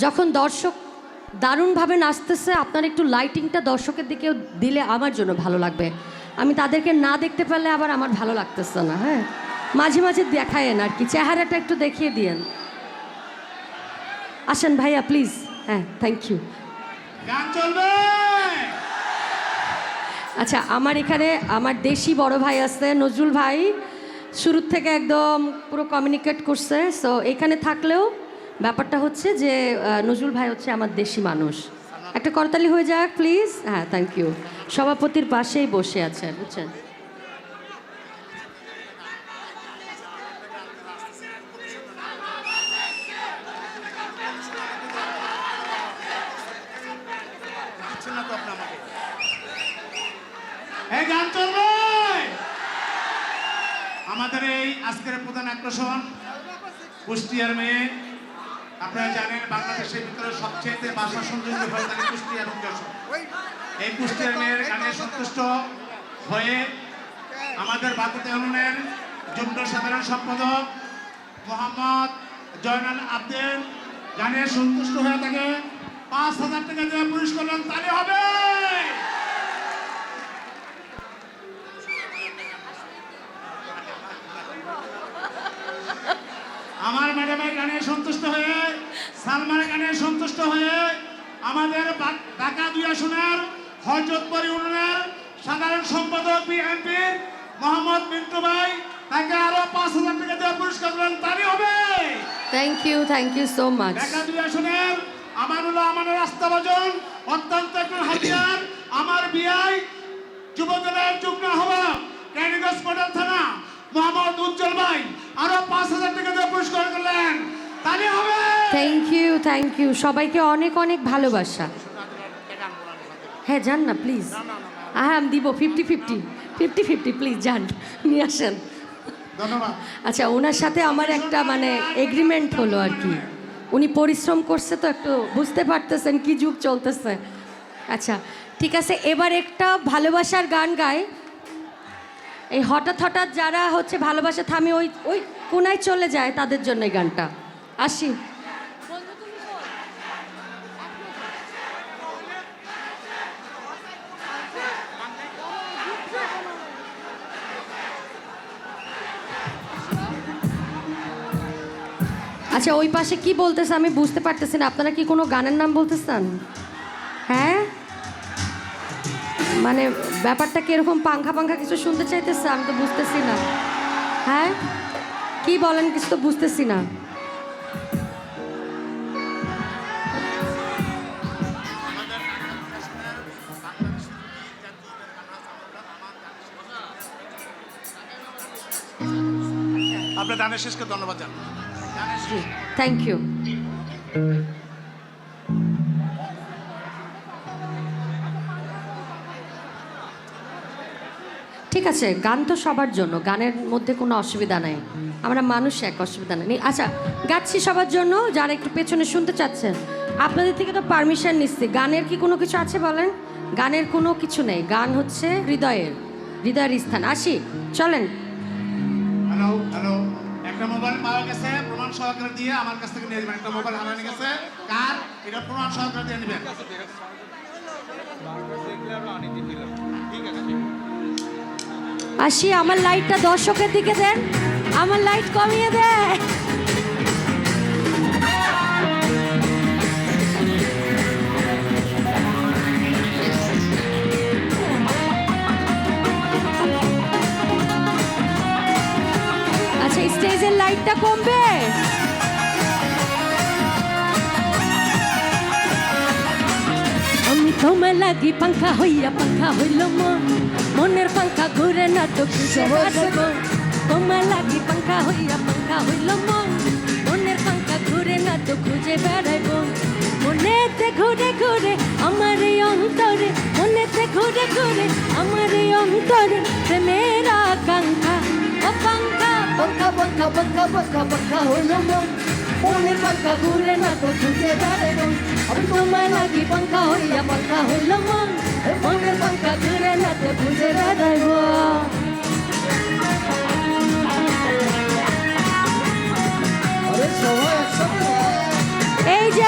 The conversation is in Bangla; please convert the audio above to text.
যখন দর্শক দারুণভাবে নাচতেছে, আপনার একটু লাইটিংটা দর্শকের দিকেও দিলে আমার জন্য ভালো লাগবে। আমি তাদেরকে না দেখতে পারলে আবার আমার ভালো লাগতেছে না। হ্যাঁ, মাঝে মাঝে দেখায়েন আর কি, চেহারাটা একটু দেখিয়ে দিয়েন। আসেন ভাইয়া প্লিজ। হ্যাঁ, থ্যাংক ইউ। গান চলবে। আচ্ছা, আমার এখানে আমার দেশি বড় ভাই আছে নজরুল ভাই, শুরুর থেকে একদম পুরো কমিউনিকেট করছে। সো এখানে থাকলেও ব্যাপারটা হচ্ছে যে নজরুল ভাই হচ্ছে আমার দেশি মানুষ। একটা করতালি হয়ে যাক প্লিজ। হ্যাঁ, থ্যাংক ইউ। সভাপতির পাশেই বসে আছেন, বুঝছেন। এই গান চলবে। আমাদের এই আজকের প্রধান আকর্ষণ কুষ্টিয়ার মেয়ে। আপনারা জানেন বাংলাদেশের ভিতরে সবচেয়ে ভাষা সংযোজিত হয়ে থাকে কুষ্টিয়া এবং যশোর। এই কুষ্টিয়ার মেয়ের গানে সন্তুষ্ট হয়ে আমাদের বাকুতে ইউনিয়নের যুগ্ম সাধারণ সম্পাদক মোহাম্মদ জয়নাল আবদিন গানে সন্তুষ্ট হয়ে থাকে ৫,০০০ টাকা দিয়ে পুরস্কার তালি হবে। আমার ম্যাডামের গানে সন্তুষ্ট হয়ে, সালমানের গানে সন্তুষ্ট হয়ে আমাদের ঢাকা ২ আসনের হযরতপুর ইউনিয়নের সাধারণ সম্পাদক বিএনপির মোহাম্মদ মিন্টু ভাই, তাকে আরো ৫,০০০ টাকা দিয়ে পুরস্কার তালি হবে। Thank you so much. Dhaka ২ আসনের আমানুল্লাহ আমানের আস্থাভাজন অত্যন্ত একজন হাতিয়ার, আমার বিআই যুবদলের যুগ্ম আহ্বায়ক ক্যানিগঞ্জ মডেল থানা মোহাম্মদ উজ্জ্বল ভাই আরো ৫,০০০ টাকা দিয়ে পুরস্কার করলেন, তালি হবে। থ্যাংক ইউ সবাইকে অনেক অনেক ভালোবাসা। হ্যাঁ, যান না প্লিজ। হ্যাঁ, আমি দিব 50-50 প্লিজ যান, নিয়ে আসেন। ধন্যবাদ। আচ্ছা, ওনার সাথে আমার একটা মানে এগ্রিমেন্ট হলো আর কি। উনি পরিশ্রম করছে তো, একটু বুঝতে পারতেছেন কি যুগ চলতেছে। আচ্ছা ঠিক আছে, এবার একটা ভালোবাসার গান গায়। এই হঠাৎ হঠাৎ যারা হচ্ছে ভালোবাসা থামি ওই ওই কোনায় চলে যায়, তাদের জন্য এই গানটা। আসি। আচ্ছা, ওই পাশে কি বলতেছে আমি বুঝতে পারতেছি না। আপনারা কি কোনো গানের নাম বলতেছেন? হ্যাঁ, মানে ব্যাপারটা কি এরকম পাংখা কিছু শুনতে চাইতেছে? আমি তো বুঝতেছি না। হ্যাঁ, কি বলেন কিছু তো বুঝতেছি না। আপনার দানের শেষকে ধন্যবাদ জানাই। Thank you. ঠিক আছে, গান তো সবার জন্য, গানের মধ্যে কোনো অসুবিধা নাই। আমরা মানুষ, এক অসুবিধা নেই। আচ্ছা, গাচ্ছি সবার জন্য যারা একটু পেছনে শুনতে চাচ্ছেন। আপনাদের থেকে তো পারমিশন নিচ্ছি। গানের কি কোনো কিছু আছে বলেন? গানের কোনো কিছু নেই, গান হচ্ছে হৃদয়ের স্থান। আসি, চলেন। হ্যালো হ্যালো, একটা মোবাইল পাওয়া গেছে, প্রমাণ সহকারে দিয়ে আমার কাছ থেকে নিয়ে যাবেন। একটা মোবাইল হারানো গেছে, কার এটা প্রমাণ সহকারে দিয়ে নেবেন। আসি, আমার লাইটটা দর্শকের দিকে দেন, আমার লাইট কমিয়ে দেয়। আচ্ছা, স্টেজের লাইটটা কমবে। আমি তোমার লাগি পাংখা হইল মন, মনের পাংখা ঘুরে না তো খুঁজে বেড়াইব। তোমার লাগি পাংখা হইল মন, মনের পাংখা ঘুরে না তো খুঁজে বেড়াইব। মনেতে ঘুরে ঘুরে আমার এই অন্তরে, মনেতে ঘুরে ঘুরে আমার এই অন্তরে প্রেমের আকাঙ্ক্ষা। ও পাংখা হইল মন, মনের পাংখা ঘুরে না তো খুঁজে বেড়াইব। আমি তোমার লাগি পাংখা হইল মন, মনের পাংখা ঘুরে না তো খুঁজে বেড়াইব। এই যে